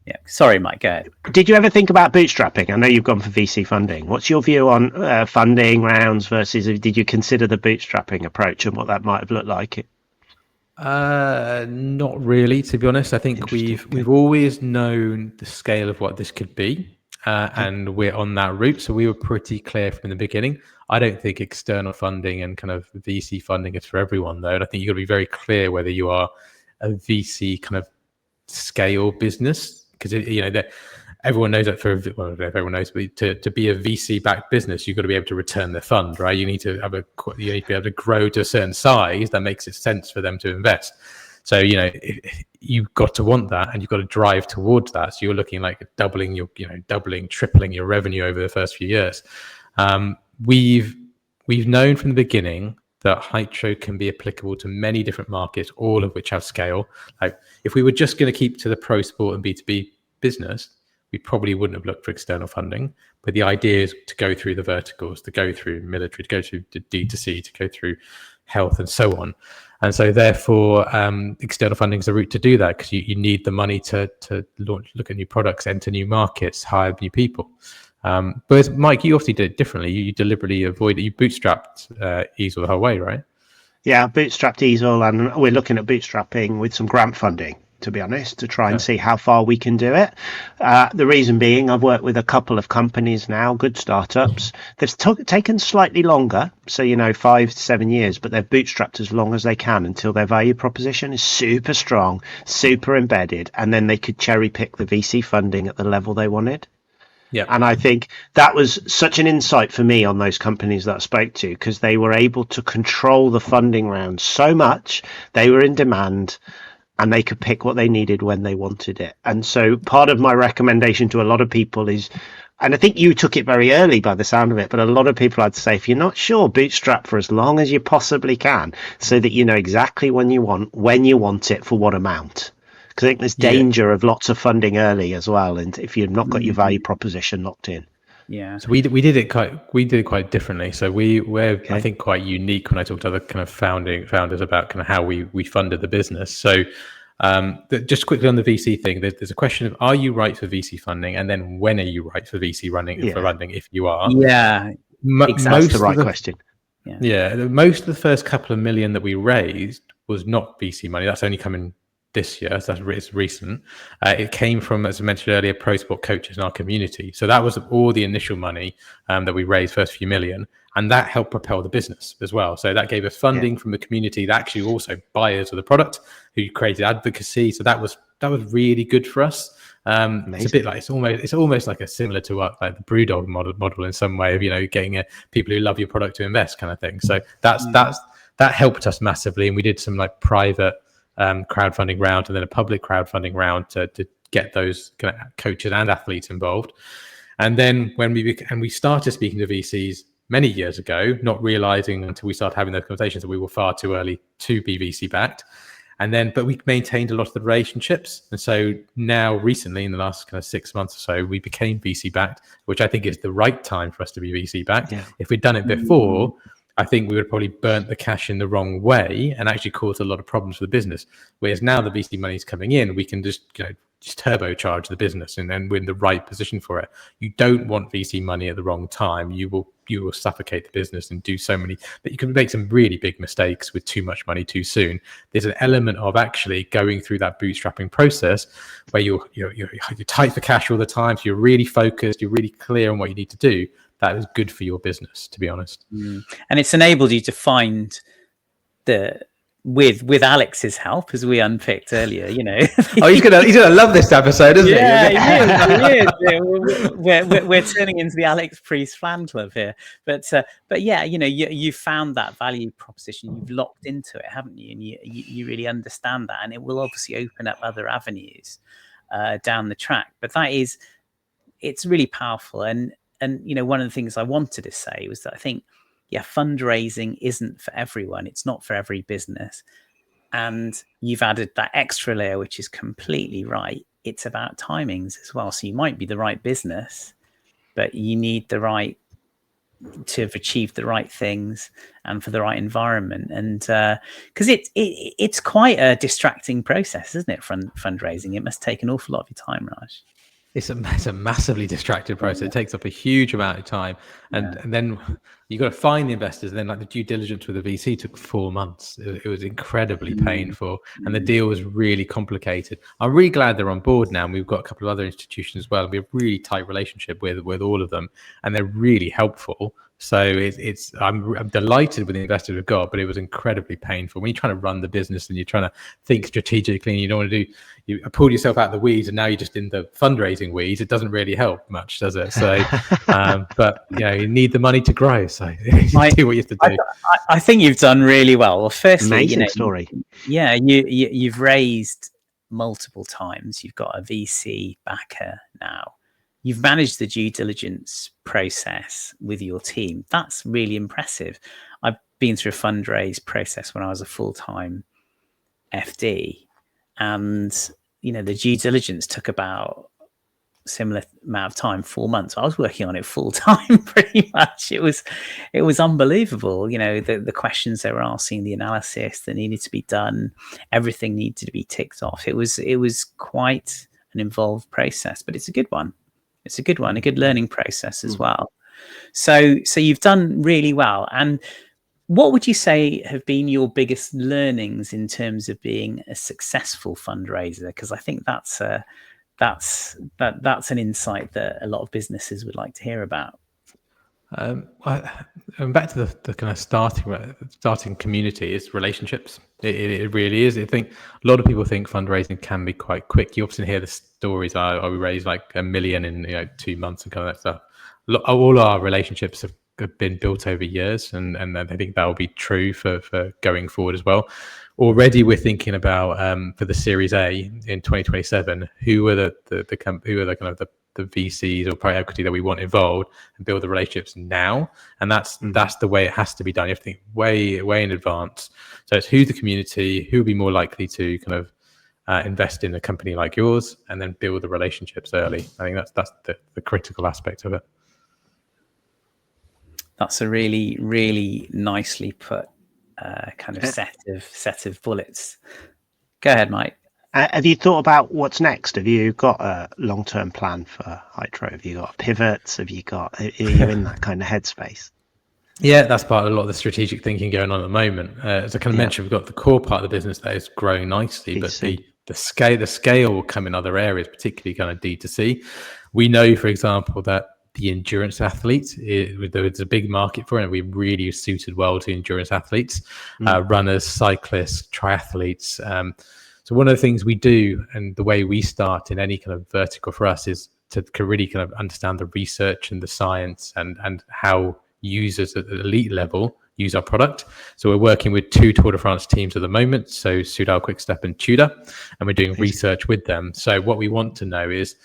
A: Yeah. Sorry, Mike, go ahead.
B: Did you ever think about bootstrapping? I know you've gone for VC funding. What's your view on funding rounds versus, did you consider the bootstrapping approach and what that might have looked like?
C: Not really, to be honest. I think we've always known the scale of what this could be, and we're on that route. So we were pretty clear from the beginning. I don't think external funding and kind of VC funding is for everyone, though. And I think you've got to be very clear whether you are a VC kind of scale business, because everyone knows that everyone knows, but to be a VC backed business, you've got to be able to return their fund, right? You need to be able to grow to a certain size that makes it sense for them to invest. So you've got to want that, and you've got to drive towards that. So you're looking like doubling, tripling your revenue over the first few years. We've known from the beginning that Hydro can be applicable to many different markets, all of which have scale. Like, if we were just going to keep to the pro sport and B2B business, we probably wouldn't have looked for external funding. But the idea is to go through the verticals, to go through military, to go through D2C, to go through health, and so on. And so therefore, external funding is the route to do that, because you need the money to launch, look at new products, enter new markets, hire new people. But Mike, you obviously did it differently. You deliberately avoided, you bootstrapped Easel the whole way, right?
B: Yeah, bootstrapped Easel, and we're looking at bootstrapping with some grant funding, to be honest, to try and see how far we can do it. The reason being, I've worked with a couple of companies now, good startups. They've taken slightly longer, so 5 to 7 years, but they've bootstrapped as long as they can until their value proposition is super strong, super embedded, and then they could cherry pick the VC funding at the level they wanted. Yeah. And I think that was such an insight for me on those companies that I spoke to, because they were able to control the funding round so much. They were in demand, and they could pick what they needed when they wanted it. And so part of my recommendation to a lot of people is, and I think you took it very early by the sound of it, but a lot of people, I'd say, if you're not sure, bootstrap for as long as you possibly can, so that you know exactly when you want it, for what amount. Because I think there's danger of lots of funding early as well, and if you've not got your value proposition locked in.
A: Yeah.
C: So we did it quite differently. So we're I think quite unique when I talk to other kind of founders about kind of how we funded the business. So just quickly on the VC thing, there's a question of, are you right for VC funding, and then when are you right for VC for funding if you are?
A: Yeah,
B: that's the right question.
C: Yeah, most of the first couple of million that we raised was not VC money. That's only coming this year, so it's recent. It came from, as I mentioned earlier, pro sport coaches in our community. So that was all the initial money that we raised, first few million, and that helped propel the business as well. So that gave us funding from the community, that actually also buyers of the product who created advocacy. So that was really good for us. It's a bit like it's almost like a similar to like the Brewdog model in some way of getting people who love your product to invest kind of thing. So that helped us massively, and we did some like private crowdfunding round and then a public crowdfunding round to get those kind of coaches and athletes involved. And then when we started speaking to VCs many years ago, not realizing until we started having those conversations that we were far too early to be VC backed. But we maintained a lot of the relationships. And so now recently, in the last kind of 6 months or so, we became VC backed, which I think is the right time for us to be VC backed. Yeah. If we'd done it before, I think we would have probably burnt the cash in the wrong way and actually caused a lot of problems for the business. Whereas now the VC money is coming in, we can just turbocharge the business and then we're in the right position for it. You don't want VC money at the wrong time. You will suffocate the business and do so many, but you can make some really big mistakes with too much money too soon. There's an element of actually going through that bootstrapping process where you're tight for cash all the time. So you're really focused, you're really clear on what you need to do. That is good for your business, to be honest.
A: And it's enabled you to find with Alex's help, as we unpicked earlier,
C: Oh, he's gonna love this episode, isn't he?
A: He is. We're turning into the Alex Priest fan club here. But yeah, you found that value proposition, you've locked into it, haven't you? And you really understand that, and it will obviously open up other avenues down the track. But it's really powerful. And one of the things I wanted to say was that I think, fundraising isn't for everyone. It's not for every business. And you've added that extra layer, which is completely right. It's about timings as well. So you might be the right business, but you need to have achieved the right things and for the right environment. And because it's quite a distracting process, isn't it? Fundraising. It must take an awful lot of your time, Raj.
C: It's a massively distracted process. It takes up a huge amount of time, and then you got to find the investors. And then, like, the due diligence with the VC took 4 months. It was incredibly painful, and the deal was really complicated. I'm really glad they're on board now, and we've got a couple of other institutions as well. We have a really tight relationship with all of them, and they're really helpful. So I'm delighted with the investors we've got, but it was incredibly painful when you're trying to run the business and you're trying to think strategically, and you don't want to you pulled yourself out of the weeds, and now you're just in the fundraising weeds. It doesn't really help much, does it? So, but you need the money to grow. So you do what you have to do.
A: I think you've done really well. Well, firstly,
B: amazing story.
A: You've raised multiple times. You've got a VC backer now. You've managed the due diligence process with your team. That's really impressive. I've been through a fundraise process when I was a full-time FD, and the due diligence took about similar amount of time, 4 months. I was working on it full time pretty much. It was unbelievable. The questions they were asking, the analysis that needed to be done, everything needed to be ticked off. It was quite an involved process, but it's a good one. It's a good one, a good learning process as well. So you've done really well. And what would you say have been your biggest learnings in terms of being a successful fundraiser? Because I think that's an insight that a lot of businesses would like to hear about.
C: I'm back to the kind of starting community is relationships. It really is. I think a lot of people think fundraising can be quite quick. You often hear the stories, we raised like $1 million in 2 months and kind of that stuff. All our relationships have been built over years, and I think that will be true for going forward as well. Already we're thinking about for the Series A in 2027, who are the kind of the VCs or private equity that we want involved, and build the relationships now. And that's the way it has to be done. You have to think way in advance. So it's who's the community, who will be more likely to kind of invest in a company like yours, and then build the relationships early. I think that's the critical aspect of it.
A: That's a really, really nicely put kind of set of bullets. Go ahead, Mike.
B: Have you thought about what's next? Have you got a long-term plan for Hytro? Have you got pivots? Are you in that kind of headspace?
C: Yeah, that's part of a lot of the strategic thinking going on at the moment. As I kind of mentioned, we've got the core part of the business that is growing nicely, but the scale will come in other areas, particularly kind of D2C. We know, for example, that the endurance athletes, there's a big market for it, and we're really suited well to endurance athletes, runners, cyclists, triathletes. So one of the things we do, and the way we start in any kind of vertical for us, is to really kind of understand the research and the science and how users at the elite level use our product. So we're working with 2 Tour de France teams at the moment, so Soudal Quickstep and Tudor, and we're doing research with them. So what we want to know is,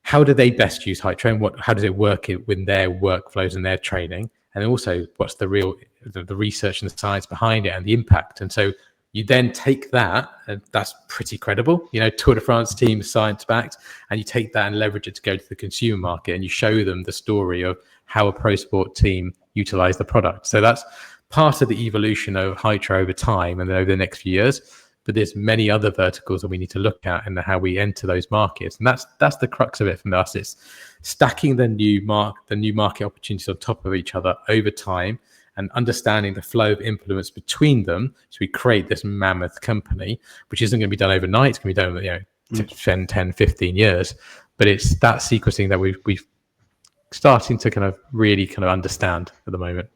C: how do they best use Hytro, and how does it work with their workflows and their training? And also, what's the research and the science behind it and the impact? And so you then take that, and that's pretty credible. Tour de France team is science-backed, and you take that and leverage it to go to the consumer market, and you show them the story of how a pro sport team utilize the product. So that's part of the evolution of Hytro over time and over the next few years. But there's many other verticals that we need to look at and how we enter those markets. And that's the crux of it from us. It's stacking the new market opportunities on top of each other over time, and understanding the flow of influence between them. So we create this mammoth company, which isn't going to be done overnight. It's going to be done 10, 15 years. But it's that sequencing that we've starting to kind of really kind of understand at the moment.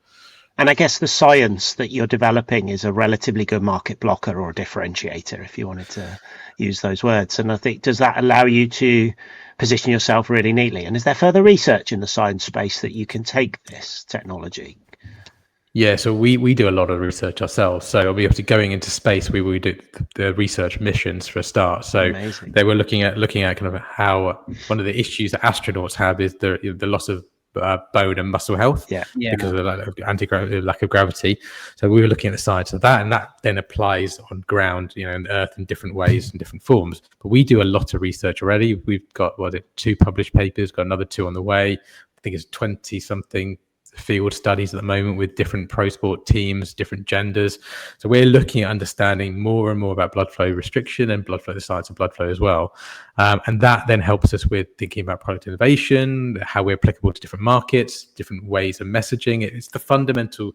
B: And I guess the science that you're developing is a relatively good market blocker or a differentiator, if you wanted to use those words. And I think, does that allow you to position yourself really neatly? And is there further research in the science space that you can take this technology?
C: Yeah, so we do a lot of research ourselves. So we have to going into space. We do the research missions for a start. So Amazing. They were looking at kind of how one of the issues that astronauts have is the loss of bone and muscle health
B: Yeah.
C: because of the lack of gravity. So we were looking at the science of that, and that then applies on ground, in Earth in different ways and different forms. But we do a lot of research already. We've got 2 published papers, got another 2 on the way. I think it's 20 something field studies at the moment with different pro sport teams, different genders. So we're looking at understanding more and more about blood flow restriction and blood flow, the science of blood flow as well. And that then helps us with thinking about product innovation, how we're applicable to different markets, different ways of messaging. It's the fundamental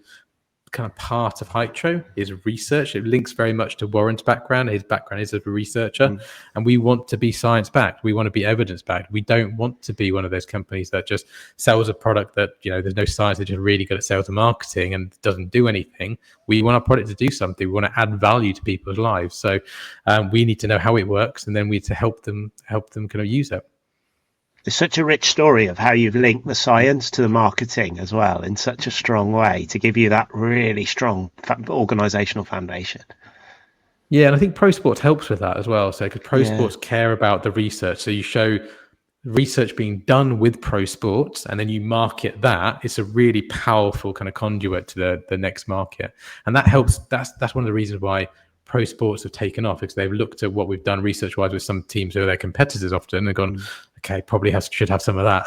C: kind of part of Hytro is research. It links very much to Warren's background. His background is as a researcher, and we want to be science backed. We want to be evidence backed. We don't want to be one of those companies that just sells a product that there's no science. They're just really good at sales and marketing and doesn't do anything. We want our product to do something. We want to add value to people's lives. So we need to know how it works, and then we need to help them kind of use it.
B: It's such a rich story of how you've linked the science to the marketing as well in such a strong way to give you that really strong organizational foundation.
C: Yeah, and I think pro sports helps with that as well. So because pro sports care about the research, so you show research being done with pro sports and then you market that. It's a really powerful kind of conduit to the next market, and that helps. That's one of the reasons why pro sports have taken off, because they've looked at what we've done research wise with some teams who are their competitors often and gone, okay, probably should have some of that.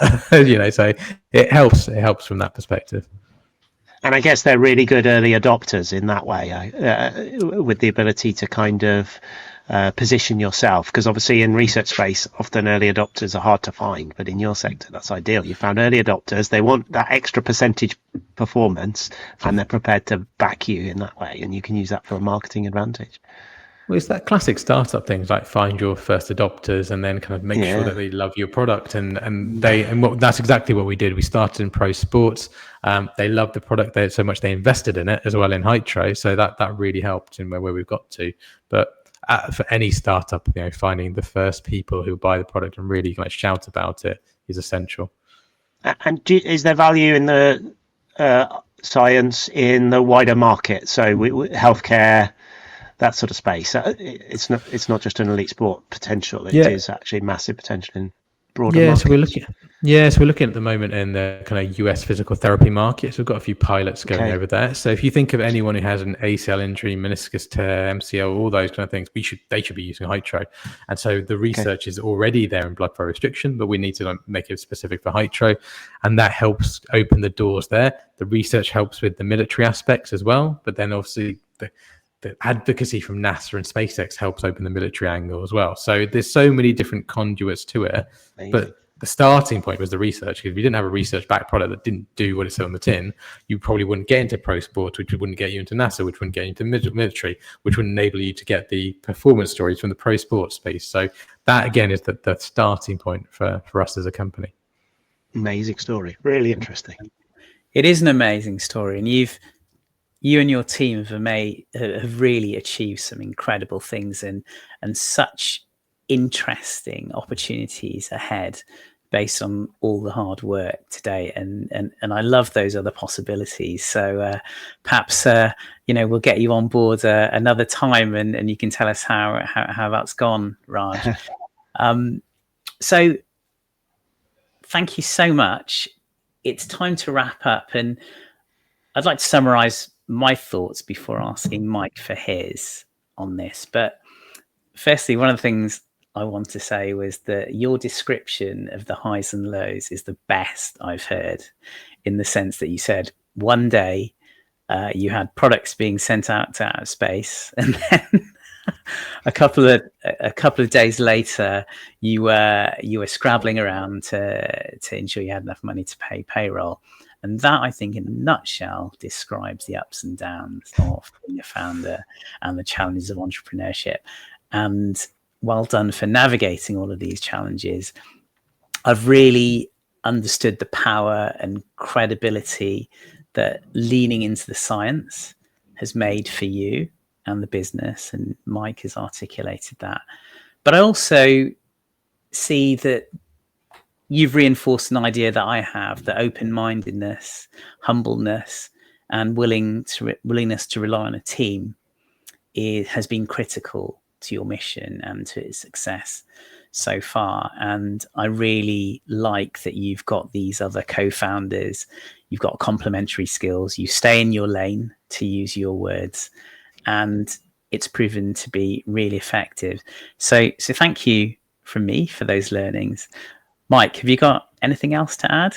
C: So it helps from that perspective.
B: And I guess they're really good early adopters in that way, with the ability to kind of position yourself, because obviously in research space often early adopters are hard to find, but in your sector that's ideal. You found early adopters, they want that extra percentage performance and they're prepared to back you in that way, and you can use that for a marketing advantage.
C: Well, it's that classic startup things, like find your first adopters and then kind of make sure that they love your product, and that's exactly what we did. We started in pro sports. They loved the product so much they invested in it as well in Hytro, so that really helped in where we've got to. But for any startup, finding the first people who buy the product and really shout about it is essential. And
B: is there value in the science in the wider market? So healthcare, that sort of space. It's not just an elite sport potential. It is actually massive potential in broader markets.
C: So we're looking at the moment in the kind of US physical therapy market. So we've got a few pilots going over there. So if you think of anyone who has an ACL injury, meniscus tear, MCL, all those kind of things, they should be using Hytro. And so the research is already there in blood flow restriction, but we need to make it specific for Hytro, and that helps open the doors there. The research helps with the military aspects as well, but then obviously the advocacy from NASA and SpaceX helps open the military angle as well. So there's so many different conduits to it. Amazing. But the starting point was the research, because if you didn't have a research-backed product that didn't do what it said on the tin, you probably wouldn't get into pro sports, which wouldn't get you into NASA, which wouldn't get you into military, which would enable you to get the performance stories from the pro sports space. So that, again, is the starting point for us as a company.
B: Amazing story. Really interesting.
A: It is an amazing story, and you and your team have really achieved some incredible things and such interesting opportunities ahead based on all the hard work today. And I love those other possibilities. So perhaps, we'll get you on board another time and you can tell us how that's gone, Raj. So thank you so much. It's time to wrap up, and I'd like to summarize my thoughts before asking Mike for his on this. But firstly, one of the things I want to say was that your description of the highs and lows is the best I've heard, in the sense that you said one day you had products being sent out to outer space, and then a couple of days later you were scrabbling around to ensure you had enough money to pay payroll. And that, I think, in a nutshell, describes the ups and downs of being a founder and the challenges of entrepreneurship. And well done for navigating all of these challenges. I've really understood the power and credibility that leaning into the science has made for you and the business, and Mike has articulated that. But I also see that you've reinforced an idea that I have, that open-mindedness, humbleness, and willingness to rely on a team has been critical to your mission and to its success so far. And I really like that you've got these other co-founders, you've got complementary skills, you stay in your lane, to use your words, and it's proven to be really effective. So thank you from me for those learnings. Mike, have you got anything else to add?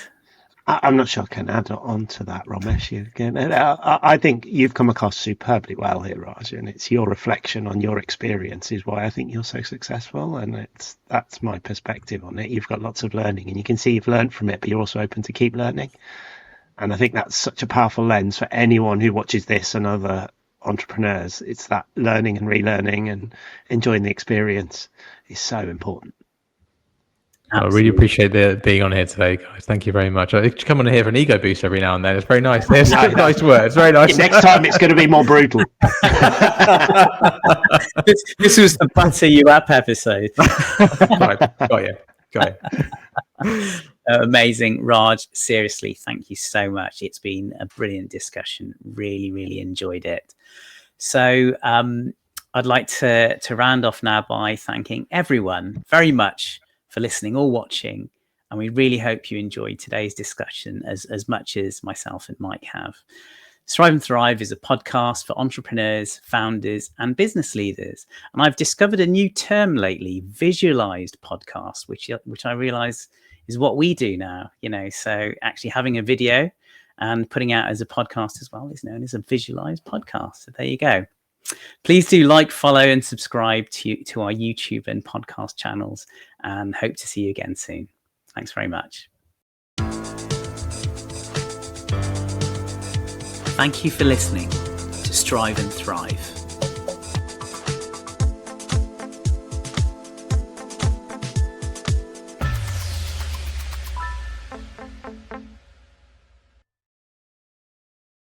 B: I'm not sure I can add on to that, Romesh. I think you've come across superbly well here, Raj, and it's your reflection on your experience is why I think you're so successful, and that's my perspective on it. You've got lots of learning, and you can see you've learned from it, but you're also open to keep learning. And I think that's such a powerful lens for anyone who watches this and other entrepreneurs. It's that learning and relearning and enjoying the experience is so important.
C: Absolutely. I really appreciate being on here today, guys. Thank you very much. I come on here for an ego boost every now and then. It's very nice. It's nice words. Very nice.
B: Next time it's going to be more brutal.
A: This was the butter you up episode.
C: Got you.
A: Amazing, Raj. Seriously, thank you so much. It's been a brilliant discussion. Really, really enjoyed it. So I'd like to round off now by thanking everyone very much for listening or watching, and we really hope you enjoyed today's discussion as much as myself and Mike have. Strive and Thrive is a podcast for entrepreneurs, founders, and business leaders, and I've discovered a new term lately, visualized podcast, which I realize is what we do now. So actually having a video and putting out as a podcast as well is known as a visualized podcast. So there you go. Please do like, follow, and subscribe to our YouTube and podcast channels, and hope to see you again soon. Thanks very much. Thank you for listening to Strive and Thrive.